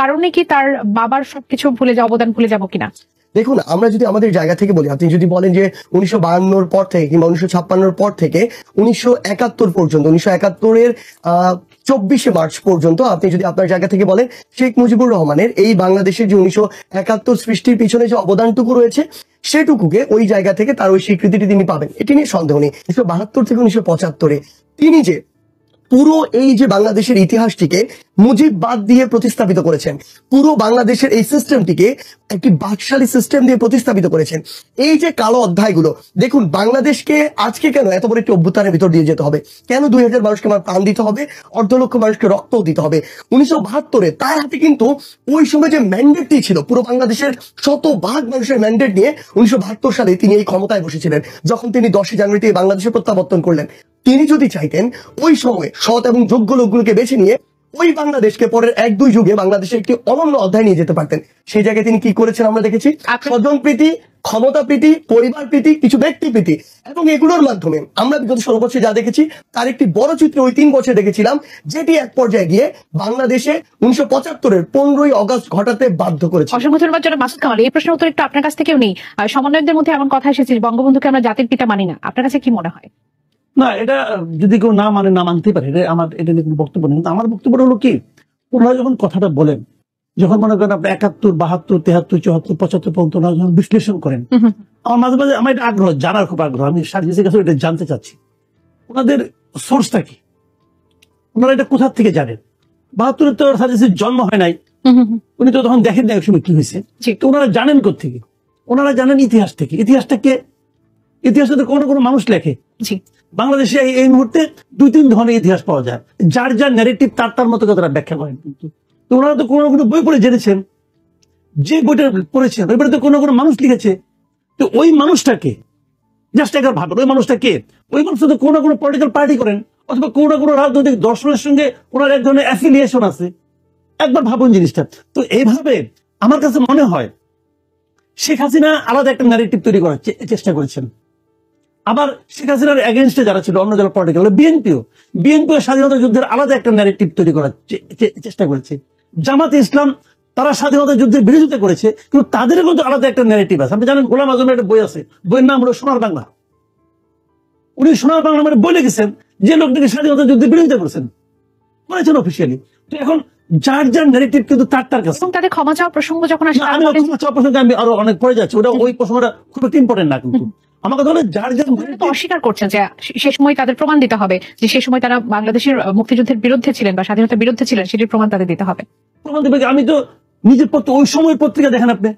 কারণে কি তার বাবার সবকিছু ভুলে যাওয়া, অবদান ভুলে যাবো কিনা? দেখুন, আমরা যদি আমাদের জায়গা থেকে বলি, আপনি যদি বলেন যে 1952 পর থেকে কিংবা 1956 পর থেকে 1971 পর্যন্ত, 1971-এর 24শে মার্চ পর্যন্ত আপনি যদি আপনার জায়গা থেকে বলেন, শেখ মুজিবুর রহমানের এই বাংলাদেশের যে 1971 সৃষ্টির পিছনে যে অবদানটুকু রয়েছে সেটুকুকে ওই জায়গা থেকে তার ওই স্বীকৃতিটি তিনি পাবেন, এটি নিয়ে সন্দেহ নেই। 1972 থেকে 1975-এ তিনি যে পুরো এই যে বাংলাদেশের ইতিহাসটিকে মুজিব বাদ দিয়ে প্রতিস্থাপিত করেছেন, পুরো বাংলাদেশের এই সিস্টেমটিকে একটি বাকশালী সিস্টেম দিয়ে প্রতিস্থাপিত করেছেন। এই যে কালো অধ্যায়গুলো, দেখুন বাংলাদেশকে আজকে কেন এত বড় একটি অভ্যুত্থানের ভিতর দিয়ে যেতে হবে, কেন 2000 মানুষকে আমার প্রাণ দিতে হবে, অর্ধলক্ষ মানুষকে রক্তও দিতে হবে? 1972-এ তার হাতে কিন্তু ওই সময় যে ম্যান্ডেটটি ছিল, পুরো বাংলাদেশের শতভাগ মানুষের ম্যান্ডেট নিয়ে 1972 সালে তিনি এই ক্ষমতায় বসেছিলেন। যখন তিনি 10 জানুয়ারি থেকে বাংলাদেশে প্রত্যাবর্তন করলেন, তিনি যদি চাইতেন ওই সময় সৎ এবং যোগ্য লোকগুলোকে বেছে নিয়ে ওই বাংলাদেশকে পরের 1-2 যুগে বাংলাদেশে একটি অনন্য অধ্যায় নিয়ে যেতে পারতেন। সেই জায়গায় তিনি কি করেছেন আমরা দেখেছি, স্বজন প্রীতি, ক্ষমতা প্রীতি, পরিবার প্রীতি, কিছু ব্যক্তি প্রীতি, এবং এগুলোর মাধ্যমে আমরা বিগত 16 বছরে যা দেখেছি তার একটি বড় চিত্র ওই 3 বছর দেখেছিলাম, যেটি এক পর্যায়ে গিয়ে বাংলাদেশে 1975-এর 15ই আগস্ট ঘটাতে বাধ্য করেছে। অসংখ্য ধন্যবাদ জনাব মাসুদ কামাল। এই প্রশ্নের উত্তর একটু আপনার কাছ থেকেও নেই। সমন্বয়কদের মধ্যে এমন কথা এসেছে বঙ্গবন্ধুকে আমরা জাতির পিতা মানি না, আপনার কাছে কি মনে হয়? না, এটা যদি কেউ না মানে, না মানতে পারে, এটা নিয়ে কোনো বক্তব্য নেই। কিন্তু আমার বক্তব্য হলো কি, ওনারা যখন কথাটা বলেন, যখন মনে করেন আপনি 71, 72, 73, 74, 75 পর্যন্ত ওনারা যখন বিশ্লেষণ করেন, আমার মাঝে মাঝে আমার এটা আগ্রহ, জানার খুব আগ্রহ, আমি সার্জিসের কাছে এটা জানতে চাচ্ছি ওনাদের সোর্সটা কি, ওনারা এটা কোথা থেকে জানেন। 72-এ তো সার্জিসের জন্ম হয় নাই, উনি তো তখন দেখেন না এক সময় কি হয়েছে, তো ওনারা জানেন কোথেকে? ওনারা জানেন ইতিহাস থেকে। ইতিহাসটা তো কোনো মানুষ লেখে। বাংলাদেশে এই মুহূর্তে 2-3 ধরনের ইতিহাস পাওয়া যায়, যার যার ন্যারেটিভ তার মতো তারা ব্যাখ্যা করেন। কিন্তু তো ওনারা তো কোনো বই পড়ে জেনেছেন, যে বইটা পড়েছেন ওই বইটা তো কোনো মানুষ লিখেছে। তো ওই মানুষটাকে জাস্ট একবার ভাবেন, ওই মানুষটা কে? ওই মানুষটা তো কোনো পলিটিক্যাল পার্টি করেন, অথবা কোনো রাজনৈতিক দর্শনের সঙ্গে ওনার এক ধরনের অ্যাফিলিয়েশন আছে। একবার ভাবুন জিনিসটা। তো এইভাবে আমার কাছে মনে হয় শেখ হাসিনা আলাদা একটা ন্যারেটিভ তৈরি করার চেষ্টা করেছেন। আবার শেখ হাসিনার এগেনস্টে যারা ছিল, অন্য যারা পলিটিক্যাল, বিএনপিও স্বাধীনতা যুদ্ধের আলাদা একটা ন্যারেটিভ তৈরি করার চেষ্টা করেছে। জামাতে ইসলাম তারা স্বাধীনতা যুদ্ধের বিরোধিতা করেছে, কিন্তু তাদের কিন্তু আলাদা একটা ন্যারেটিভ আছে। আপনি জানেন গোলাম আজমের একটা বই আছে, বইয়ের নাম হলো সোনার বাংলা। উনি সোনার বাংলা মানে বই লিখেছেন যে লোকটাকে স্বাধীনতা যুদ্ধের বিরোধিতা করেছেন অফিসিয়ালি। তো এখন যার যার ন্যারেটিভ কিন্তু তার কাছে। তাদের ক্ষমা চাওয়ার প্রসঙ্গ যখন আসে, আমি ক্ষমা চাওয়ার প্রসঙ্গে আমি আরো অনেক পরে যাচ্ছি, ওটা ওই প্রসঙ্গটা খুব একটা ইম্পর্টেন্ট না। কিন্তু আমার কথা হলো যার যার অস্বীকার করছেন যে সে সময় তাদের প্রমাণ দিতে হবে যে সে সময় তারা বাংলাদেশের মুক্তিযুদ্ধের বিরুদ্ধে ছিলেন বা স্বাধীনতার বিরুদ্ধে ছিলেন, সেটির প্রমাণ তাদের দিতে হবে। প্রমাণ দেবে। আমি তো নিজের ওই সময়ের পত্রিকা দেখেন আপনি,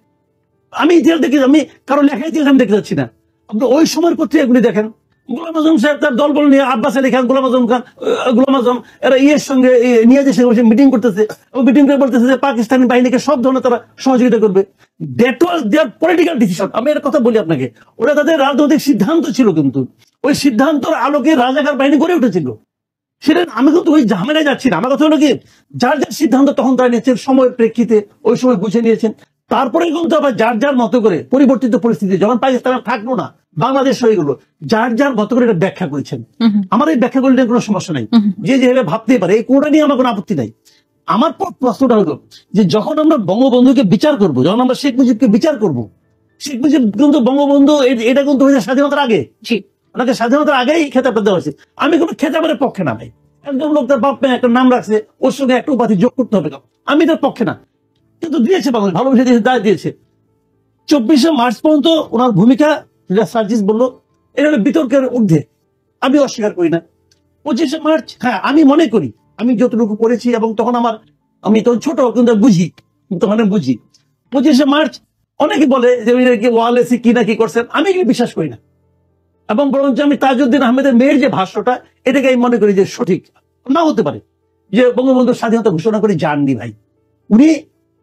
আমি ইতিহাস দেখি, আমি কারো লেখা ইতিহাস আমি দেখতে যাচ্ছি না। আপনি ওই সময়ের পত্রিকাগুলি দেখেন, গোলাম আজম সাহেব তার দলবল নিয়ে, আব্বাস আলী খান, গোলাম আজম এরা ইয়ের সঙ্গে নিয়াজের সঙ্গে মিটিং করতেছে, মিটিং করে বলতেছে যে পাকিস্তানি বাহিনীকে সব ধরনের তারা সহযোগিতা করবে। That was their political decision. আমি এর কথা বলি আপনাকে, ওরা তাদের রাজনৈতিক সিদ্ধান্ত ছিল, কিন্তু ওই সিদ্ধান্তর আলোকে রাজাকার বাহিনী গড়ে উঠেছিল। সেটা আমি কিন্তু ওই ঝামেলায় যাচ্ছি না। আমার কথা হলো কি, যার যার সিদ্ধান্ত তখন তারা নিয়েছেন, সময়ের প্রেক্ষিতে ওই সময় বুঝে নিয়েছেন। তারপরে কিন্তু আবার যার যার মতো করে পরিবর্তিত পরিস্থিতি, যখন পাকিস্তান থাকলো না, বাংলাদেশ হয়ে গেলো, যার যার মতো করে এটা ব্যাখ্যা করেছেন। আমার এই ব্যাখ্যা করলে কোনো সমস্যা নাই, যে যেভাবে ভাবতেই পারে, এই কোনটা নিয়ে আমার কোনো আপত্তি নাই। আমার প্রশ্নটা হলো যে যখন আমরা বঙ্গবন্ধুকে বিচার করব, যখন আমরা শেখ মুজিবকে বিচার করব, শেখ মুজিব কিন্তু বঙ্গবন্ধু এটা কিন্তু হয়েছে স্বাধীনতার আগে। ওনাকে স্বাধীনতার আগেই খেতাবটা দেওয়া হয়েছে। আমি কোনো খেতাবের পক্ষে না ভাই। একদম লোক তার বাপ একটা নাম রাখছে, ওর সঙ্গে একটা উপাধি যোগ করতে হবে, আমি তার পক্ষে না। কিন্তু দিয়েছে বাংলাদেশ, ভালোবেসে দিয়েছে, দায় দিয়েছে। 24শে মার্চ পর্যন্ত ওনার ভূমিকা, সার্জিস বললো, এটা হলো বিতর্কের ঊর্ধ্বে, আমি অস্বীকার করি না। 25শে মার্চ, হ্যাঁ আমি মনে করি, আমি যতটুকু পড়েছি এবং তখন আমি তখন ছোট, কিন্তু বুঝি, তখন বুঝি 25শে মার্চ অনেকে বলে যে ওয়ালেসি কি না কি করছেন, আমি এগুলো বিশ্বাস করি না। এবং বরঞ্চ আমি তাজউদ্দিন আহমেদের মেয়ের যে ভাষ্যটা, এটাকে আমি মনে করি যে সঠিক না হতে পারে, যে বঙ্গবন্ধু স্বাধীনতা ঘোষণা করে যাননি ভাই। উনি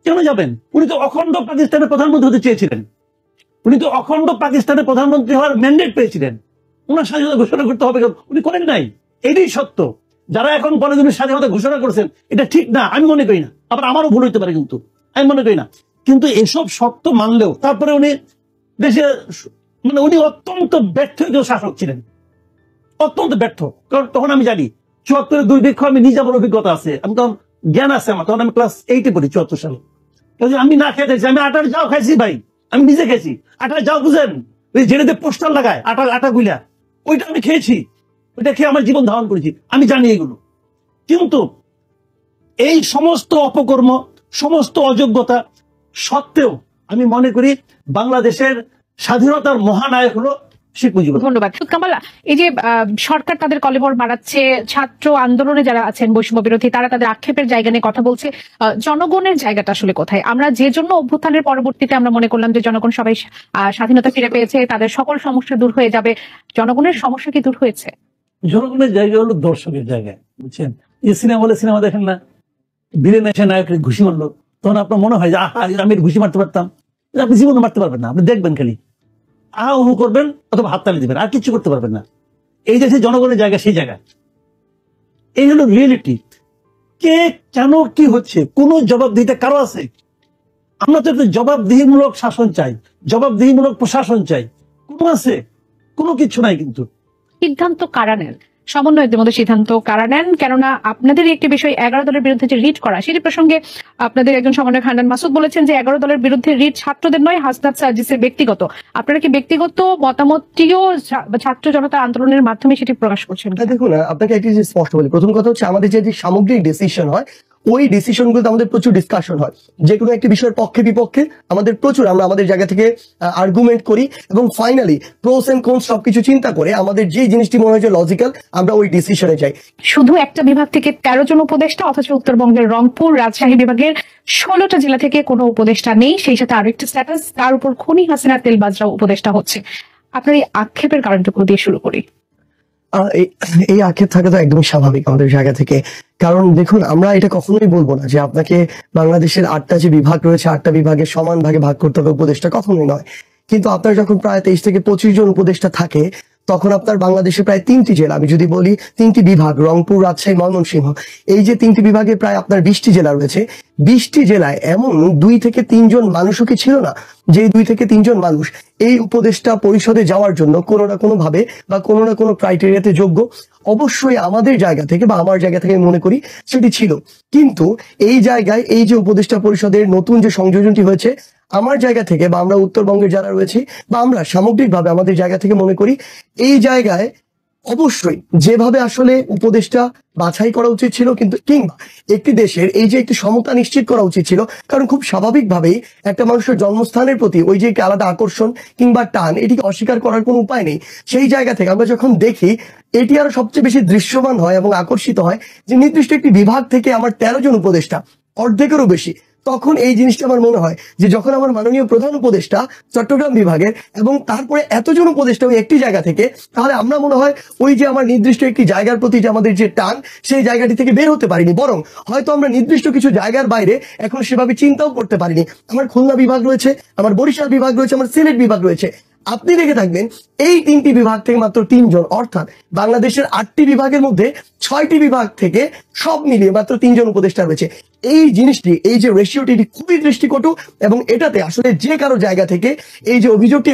কেন যাবেন? উনি তো অখণ্ড পাকিস্তানের প্রধানমন্ত্রী হতে চেয়েছিলেন, উনি তো অখণ্ড পাকিস্তানের প্রধানমন্ত্রী হওয়ার ম্যান্ডেট পেয়েছিলেন। উনার স্বাধীনতা ঘোষণা করতে হবে, উনি করেন নাই। এটাই সত্য। যারা এখন বলে উনি স্বাধীনতা ঘোষণা করছেন, এটা ঠিক না, আমি মনে করি না। আবার আমারও ভুল হইতে পারে, কিন্তু আমি মনে করি না। কিন্তু এসব সত্য মানলেও তারপরে উনি দেশে, মানে উনি অত্যন্ত ব্যর্থ শাসক ছিলেন, অত্যন্ত ব্যর্থ। কারণ তখন আমি জানি 74-এর দুর্ভিক্ষ, আমি নিজে আমার অভিজ্ঞতা আছে। আমি তখন জ্ঞান আছে আমার, তখন আমি ক্লাস 8-এ পড়ি 74 সালে। কাজে আমি না খেয়ে দেখছি, আমি আটার যাও খাইছি ভাই, আমি নিজে খেয়েছি। আটার যাও বুঝেন, ওই জেনেতে পোস্টার লাগায় আটা গুলা, ওইটা আমি খেয়েছি, ওইটা খেয়ে আমার জীবন ধারণ করেছি, আমি জানি এগুলো। কিন্তু এই সমস্ত অপকর্ম, সমস্ত অযোগ্যতা সত্ত্বেও আমি মনে করি বাংলাদেশের স্বাধীনতার মহানায়ক হলো শেখ মুজিবুর রহমান। ধন্যবাদ। কামাল, এই যে সরকার তাদের কলেবর বাড়াচ্ছে, ছাত্র আন্দোলনে যারা আছেন বৈষম্য বিরোধী, তারা তাদের আক্ষেপের জায়গা নিয়ে কথা বলছে, জনগণের জায়গাটা আসলে কোথায়? আমরা যে জন্য অভ্যুত্থানের পরবর্তীতে আমরা মনে করলাম যে জনগণ সবাই স্বাধীনতা ফিরে পেয়েছে, তাদের সকল সমস্যা দূর হয়ে যাবে, জনগণের সমস্যা কি দূর হয়েছে? জনগণের জায়গা হলো দর্শকের জায়গায়, বুঝছেন? যে সিনেমা বলে সিনেমা দেখেন না, ভিলেন এসে নায়কের ঘুষি মারলো, তখন আপনার মনে হয় যে আহা, আমি ঘুষি মারতে পারতাম। আপনি জীবনে মারতে পারবেন না, আপনি দেখবেন খালি আহা উহু করবেন অথবা হাততালি দিবেন, আর কিছু করতে পারবেন না। এই দেশে জনগণের জায়গা সেই জায়গায়, এই হলো রিয়েলিটি। কে কেন কি হচ্ছে কোনো জবাব দিতে কারো আছে? আমরা তো একটা জবাবদিহিমূলক শাসন চাই, জবাবদিহিমূলক প্রশাসন চাই, কোনো আছে? কোনো কিছু নাই। কিন্তু সিদ্ধান্ত কারা নেন? সমন্বয়কদের মধ্যে সিদ্ধান্ত কারা নেন? কেননা আপনাদের একটি বিষয় 11 দলের বিরুদ্ধে যে রিট করা, সেটি প্রসঙ্গে আপনাদের একজন সমন্বয়ক হান্নান মাসুদ বলেছেন যে 11 দলের বিরুদ্ধে রিট ছাত্রদের নয়, হাসনাত সার্জিসের ব্যক্তিগত। আপনারা কি ব্যক্তিগত মতামতটিও ছাত্র জনতা আন্দোলনের মাধ্যমে সেটি প্রকাশ করছেন? দেখুন, আপনাকে একটি জিনিস স্পষ্ট বলি। প্রথম কথা হচ্ছে, আমাদের যে সামগ্রিক ডিসিশন হয়, ওই ডিসিশন গুলোতে আমাদের প্রচুর ডিসকাশন হয়। যে কোনো একটি বিষয়ের পক্ষে বিপক্ষে আমাদের প্রচুর, আমরা আমাদের জায়গা থেকে আর্গুমেন্ট করি এবং ফাইনালি প্রোস এন্ড কনস সবকিছু চিন্তা করে আমাদের যে জিনিসটি মনে হয় যে লজিক্যাল, আমরা ওই ডিসিশনে যাই। শুধু একটা বিভাগ থেকে 13 জন উপদেষ্টা, অথচ উত্তরবঙ্গের রংপুর, রাজশাহী বিভাগের 16টা জেলা থেকে কোনো উপদেষ্টা নেই। সেই সাথে আরেকটি স্ট্যাটাস, তার উপর খুনি হাসিনা তেলবাজরা উপদেষ্টা হচ্ছে। আপনার এই আক্ষেপের কারণটুকু দিয়ে শুরু করি। এই আক্ষেপ থাকা তো একদমই স্বাভাবিক আমাদের জায়গা থেকে। কারণ দেখুন, আমরা এটা কখনোই বলবো না যে আপনাকে বাংলাদেশের 8টা যে বিভাগ রয়েছে, 8টা বিভাগের সমান ভাগে ভাগ করতে হবে উপদেষ্টা, কখনোই নয়। কিন্তু আপনার যখন প্রায় 23 থেকে 25 জন উপদেষ্টা থাকে, তখন আপনার বাংলাদেশে প্রায় 3টি জেলা, আমি যদি বলি 3টি বিভাগ, রংপুর, রাজশাহী, ময়মনসিংহ, এই যে 3টি বিভাগে প্রায় আপনার 20টি জেলা রয়েছে। 20টি জেলায় এমন 2 থেকে 3 জন মানুষও কি ছিল না, যে 2 থেকে 3 জন মানুষ এই উপদেষ্টা পরিষদে যাওয়ার জন্য কোনো না কোনো ভাবে বা কোনো না কোনো ক্রাইটেরিয়াতে যোগ্য? অবশ্যই আমাদের জায়গা থেকে বা আমার জায়গা থেকে মনে করি সেটি ছিল। কিন্তু এই জায়গায় এই যে উপদেষ্টা পরিষদের নতুন যে সংযোজনটি হয়েছে, আমার জায়গা থেকে বা আমরা উত্তরবঙ্গের যারা রয়েছি বা আমরা সামগ্রিকভাবে আমাদের জায়গা থেকে মনে করি এই জায়গায় অবশ্যই যেভাবে আসলে উপদেষ্টা বাছাই করা উচিত ছিল, কিন্তু কিংবা একটি দেশের এই যে একটি সমতা নিশ্চিত করা উচিত ছিল। কারণ খুব স্বাভাবিকভাবেই একটা মানুষের জন্মস্থানের প্রতি ওই যে একটি আলাদা আকর্ষণ কিংবা টান, এটিকে অস্বীকার করার কোনো উপায় নেই। সেই জায়গা থেকে আমরা যখন দেখি, এটি আরো সবচেয়ে বেশি দৃশ্যমান হয় এবং আকর্ষিত হয় যে নির্দিষ্ট একটি বিভাগ থেকে আমার 13 জন উপদেষ্টা, অর্ধেকেরও বেশি। তখন এই জিনিসটা আমার মনে হয় যে যখন আমার মাননীয় প্রধান উপদেষ্টা চট্টগ্রাম বিভাগের এবং তারপরে এতজন উপদেষ্টা ওই একটি জায়গা থেকে, তাহলে আমরা মনে হয় ওই যে আমার নির্দিষ্ট একটি জায়গার প্রতি যে আমাদের যে টান, সেই জায়গাটি থেকে বের হতে পারিনি। বরং হয়তো আমরা নির্দিষ্ট কিছু জায়গার বাইরে এখন সেভাবে চিন্তাও করতে পারিনি। আমার খুলনা বিভাগ রয়েছে, আমার বরিশাল বিভাগ রয়েছে, আমার সিলেট বিভাগ রয়েছে। আপনি দেখে থাকবেন এই 3টি বিভাগ থেকে মাত্র 3 জন, অর্থাৎ বাংলাদেশের 8টি বিভাগের মধ্যে 6টি বিভাগ থেকে সব মিলিয়ে মাত্র 3 জন উপদেষ্টা রয়েছে। এই জিনিসটি, এই যে রেশিওটি, খুবই দৃষ্টিকটু এবং এটাতে আসলে যে কারো জায়গা থেকে এই যে অভিযোগটি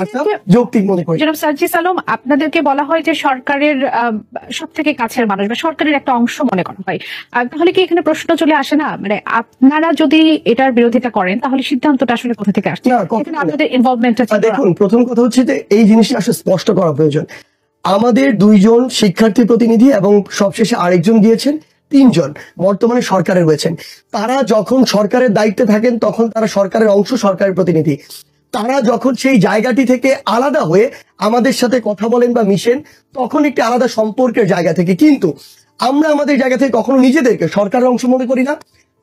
আসা যৌক্তিক মনে করি। জনাব সার্জিস আলম, আপনাদেরকে বলা হয় যে সরকারের সব থেকে কাছের মানুষ বা সরকারের একটা অংশ মনে করা হয়। তাহলে কি এখানে প্রশ্ন চলে আসে না, মানে আপনারা যদি এটার বিরোধিতা করেন তাহলে সিদ্ধান্তটা আসলে কোথা থেকে আসছে? এখানে আপনাদের ইনভলভমেন্টটা ছিল। দেখুন, প্রথম কথা হচ্ছে যে এই জিনিসটা আসলে স্পষ্ট করা প্রয়োজন। আমাদের 2 জন শিক্ষার্থী প্রতিনিধি এবং সবশেষে আরেকজন গিয়েছেন, 3 জন বর্তমানে সরকারে রয়েছেন। তারা যখন সরকারের দায়িত্বে থাকেন তখন তারা সরকারের অংশ, সরকারের প্রতিনিধি। তারা যখন সেই জায়গাটি থেকে আলাদা হয়ে আমাদের সাথে কথা বলেন বা মিশেন, তখন একটি আলাদা সম্পর্কের জায়গা থেকে। কিন্তু আমরা আমাদের জায়গা থেকে কখনো নিজেদেরকে সরকারের অংশ মনে করি না।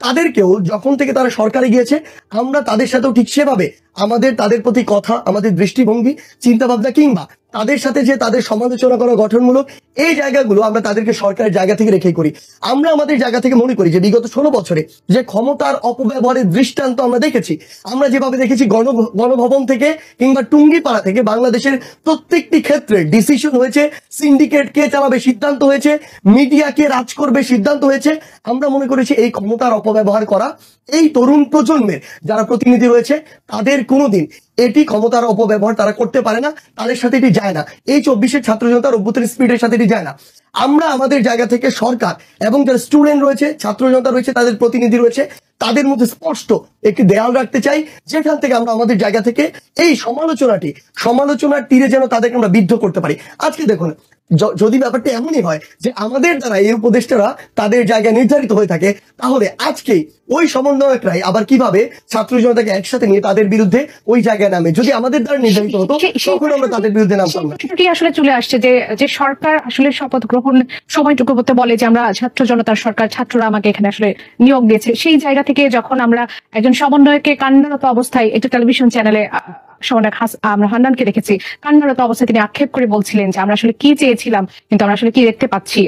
তাদেরকেও যখন থেকে তারা সরকারে গিয়েছে, আমরা তাদের সাথেও ঠিক সেভাবে আমাদের তাদের প্রতি কথা, আমাদের দৃষ্টিভঙ্গি, চিন্তা ভাবনা কিংবা তাদের সাথে যে তাদের সমালোচনা করা গঠনমূলক এই জায়গাগুলো আমরা তাদেরকে সরকারের জায়গা থেকে রেখেই করি। আমরা আমাদের জায়গা থেকে মনে করি যে বিগত 16 বছরে যে ক্ষমতার অপব্যবহারের দৃষ্টান্ত আমরা দেখেছি, আমরা যেভাবে দেখেছি গণভবন থেকে কিংবা টুঙ্গিপাড়া থেকে বাংলাদেশের প্রত্যেকটি ক্ষেত্রে ডিসিশন হয়েছে, সিন্ডিকেট কে চালাবে সিদ্ধান্ত হয়েছে, মিডিয়া কে রাজ করবে সিদ্ধান্ত হয়েছে। আমরা মনে করেছি এই ক্ষমতার অপব্যবহার করা এই তরুণ প্রজন্মের যারা প্রতিনিধি রয়েছে তাদের কোনোদিন এটি ক্ষমতার অপব্যবহার তারা করতে পারে না, তাদের সাথে এটি যায় না। এই 24-এর ছাত্র জনতার অভ্যুত্থানের স্পিরিটের সাথে এটি যায় না। আমরা আমাদের জায়গা থেকে সরকার এবং যারা স্টুডেন্ট রয়েছে, ছাত্র জনতা রয়েছে, তাদের প্রতিনিধি রয়েছে, তাদের মধ্যে স্পষ্ট একটি দেয়াল রাখতে চাই, যেখান থেকে আমরা আমাদের জায়গা থেকে এই সমালোচনার তীরে যেন তাদেরকে আমরা বিদ্ধ করতে পারি। আজকে দেখুন, যদি ব্যাপারটা এমনই হয় যে আমাদের দ্বারা এই উপদেষ্টারা তাদের জায়গায় নির্ধারিত হয়ে থাকে, তাহলে আজকেই ওই সমন্বয়করাই আবার কিভাবে ছাত্র জনতাকে একসাথে নিয়ে তাদের বিরুদ্ধে ওই জায়গায় নামে। যদি আমাদের দ্বারা নির্ধারিত হতো তখন আমরা তাদের বিরুদ্ধে নামতাম না। বিষয়টি আসলে চলে আসছে যে সরকার আসলে শপথ গ্রহণ সময়টুকু করতে বলে যে আমরা ছাত্র জনতার সরকার, ছাত্ররা আমাকে এখানে আসলে নিয়োগ দিয়েছে। সেই জায়গা থেকে যখন আমরা একজন সমন্বয়কে কান্নারত অবস্থায় একটা টেলিভিশন চ্যানেলে সমন্বয়ক আমরা হান্নানকে দেখেছি, কান্নারত অবস্থায় তিনি আক্ষেপ করে বলছিলেন যে আমরা আসলে কি চেয়েছিলাম কিন্তু আমরা আসলে কি দেখতে পাচ্ছি।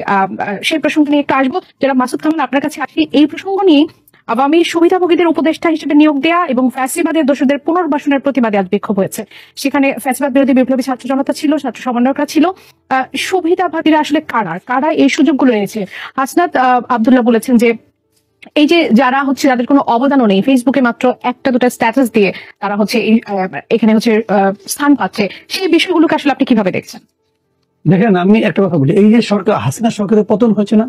সেই প্রসঙ্গ নিয়ে একটু আসবো। যারা মাসুদ কামাল, আপনার কাছে আসি এই প্রসঙ্গ নিয়ে। আওয়ামী সুবিধাভোগীদের উপদেষ্টা হিসেবে নিয়োগ দেয়া এবং ফ্যাসিবাদের দোষীদের পুনর্বাসনের প্রতিবাদে আজ বিক্ষোভ হয়েছে। সেখানে ফ্যাসিবাদ বিরোধী বিপ্লবী ছাত্র জনতা ছিল, ছাত্র সমন্বয়করা ছিল। সুবিধাভোগীরা আসলে কারা এই সুযোগগুলো এনেছে? হাসনাত আব্দুল্লাহ বলেছেন যে এই যে যারা হচ্ছে যাদের কোনো অবদানও নেই, ফেসবুকে মাত্র একটা দুটা স্ট্যাটাস দিয়ে তারা হচ্ছে এখানে হচ্ছে স্থান পাচ্ছে, সেই বিষয়গুলোকে আসলে আপনি কিভাবে দেখছেন? দেখেন, আমি একটা কথা বলি, এই যে সরকার, হাসিনা সরকারের পতন হয়েছে না,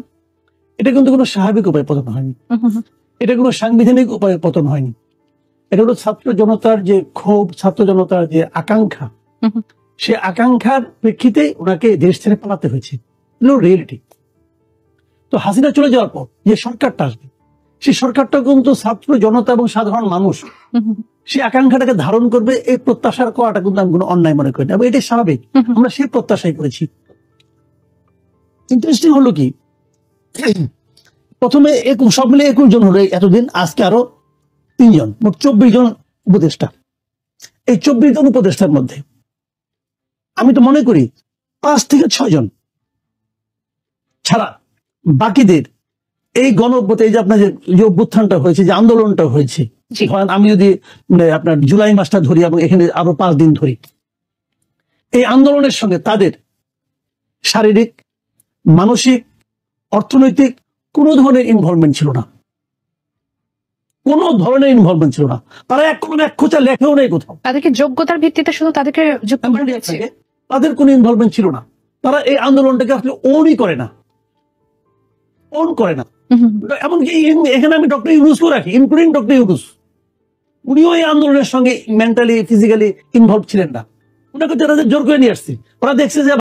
এটা কিন্তু কোনো স্বাভাবিক উপায়ে পতন হয়নি, এটা কোনো সাংবিধানিক উপায়ে পতন হয়নি। এটা হলো ছাত্র জনতার যে ক্ষোভ, ছাত্র জনতার যে আকাঙ্ক্ষা, সে আকাঙ্ক্ষার প্রেক্ষিতে ওনাকে দেশ ছেড়ে পালাতে হয়েছে, রিয়েলিটি। তো হাসিনা চলে যাওয়ার পর যে সরকারটা আসবে, সেই সরকারটা কিন্তু ছাত্র জনতা এবং সাধারণ মানুষ সেই আকাঙ্ক্ষাটাকে ধারণ করবে, এই প্রত্যাশার করাটা কিন্তু আমি কোনো অন্যায় মনে করি না, এবং এটাই স্বাভাবিক। আমরা সেই প্রত্যাশাই করেছি। ইন্টারেস্টিং হলো কি, প্রথমে সব মিলে 21 জন হলো এতদিন, আজকে আরো 3 জন, মোট 24 জন উপদেষ্টা। এই 24 জন উপদেষ্টার মধ্যে আমি তো মনে করি 5 থেকে 6 জন ছাড়া বাকিদের এই গণঅভ্যুত্থান, এই যে আপনার যে অভ্যুত্থানটা হয়েছে, যে আন্দোলনটা হয়েছে, আমি যদি আপনার জুলাই মাসটা ধরি এবং এখানে আরো 5 দিন ধরি, এই আন্দোলনের সঙ্গে তাদের শারীরিক, মানসিক, অর্থনৈতিক কোন ধরনের ইনভলভমেন্ট ছিল না, কোন ধরনের ইনভলভমেন্ট ছিল না। তারা এক খোঁচা লেখেও নেই কোথাও। তাদেরকে যোগ্যতার ভিত্তিতে শুধু তাদেরকে যুক্ত করা হয়েছে, তাদের কোনো ইনভলভমেন্ট ছিল না। তারা এই আন্দোলনটাকে আসলে ওনই করে না, ওন করে না। এমনকি এখানে আমি ডক্টর ইউনুসকেও রাখি, ইনক্লুডিং ডক্টর ইউনুস, উনিও এই আন্দোলনের সঙ্গে মেন্টালি, ফিজিক্যালি ইনভলভ ছিলেন না। ওনাকে যারা জোর করে নিয়ে আসছে, ওরা দেখছে যে